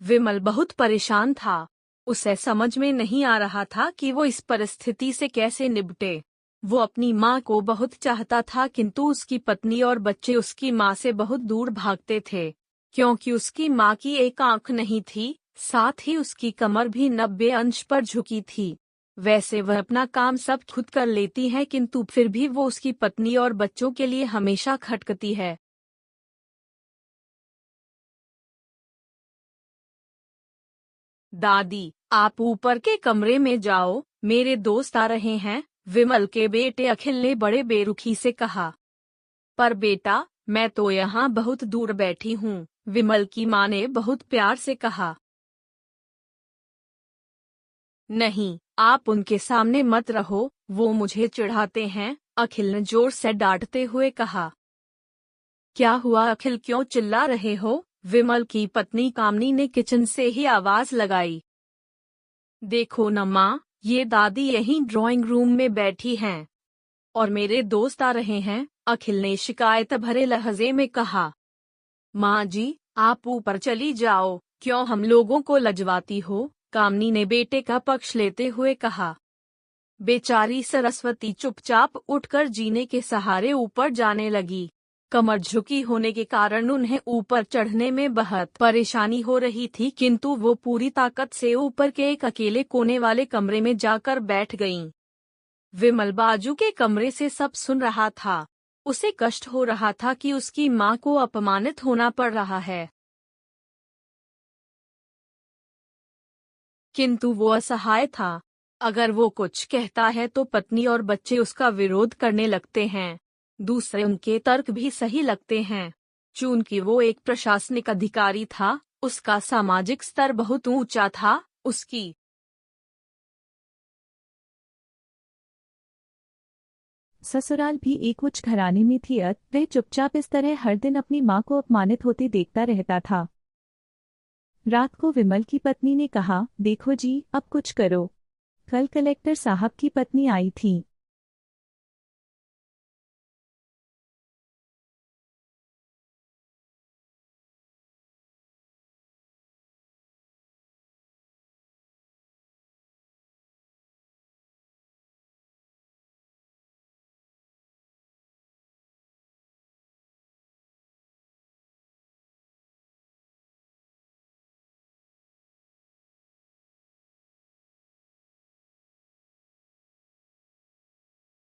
विमल बहुत परेशान था। उसे समझ में नहीं आ रहा था कि वो इस परिस्थिति से कैसे निपटे। वो अपनी माँ को बहुत चाहता था, किंतु उसकी पत्नी और बच्चे उसकी माँ से बहुत दूर भागते थे, क्योंकि उसकी माँ की एक आंख नहीं थी, साथ ही उसकी कमर भी 90 अंश पर झुकी थी। वैसे वह अपना काम सब खुद कर लेती है, किंतु फिर भी वो उसकी पत्नी और बच्चों के लिए हमेशा खटकती है। दादी, आप ऊपर के कमरे में जाओ, मेरे दोस्त आ रहे हैं, विमल के बेटे अखिल ने बड़े बेरुखी से कहा। पर बेटा, मैं तो यहाँ बहुत दूर बैठी हूँ, विमल की माँ ने बहुत प्यार से कहा। नहीं, आप उनके सामने मत रहो, वो मुझे चिढ़ाते हैं, अखिल ने जोर से डांटते हुए कहा। क्या हुआ अखिल, क्यों चिल्ला रहे हो? विमल की पत्नी कामनी ने किचन से ही आवाज लगाई। देखो न माँ, ये दादी यहीं ड्राइंग रूम में बैठी हैं और मेरे दोस्त आ रहे हैं, अखिल ने शिकायत भरे लहजे में कहा। माँ जी, आप ऊपर चली जाओ, क्यों हम लोगों को लजवाती हो? कामनी ने बेटे का पक्ष लेते हुए कहा। बेचारी सरस्वती चुपचाप उठकर जीने के सहारे ऊपर जाने लगी। कमर झुकी होने के कारण उन्हें ऊपर चढ़ने में बहुत परेशानी हो रही थी, किंतु वो पूरी ताकत से ऊपर के एक अकेले कोने वाले कमरे में जाकर बैठ गईं। विमल बाजू के कमरे से सब सुन रहा था। उसे कष्ट हो रहा था कि उसकी माँ को अपमानित होना पड़ रहा है, किंतु वो असहाय था। अगर वो कुछ कहता है तो पत्नी और बच्चे उसका विरोध करने लगते हैं। दूसरे उनके तर्क भी सही लगते हैं। चूंकि वो एक प्रशासनिक अधिकारी था, उसका सामाजिक स्तर बहुत ऊंचा था, उसकी ससुराल भी एक उच्च घराने में थी। वह चुपचाप इस तरह हर दिन अपनी माँ को अपमानित होते देखता रहता था। रात को विमल की पत्नी ने कहा, देखो जी, अब कुछ करो। कल कलेक्टर साहब की पत्नी आई थी।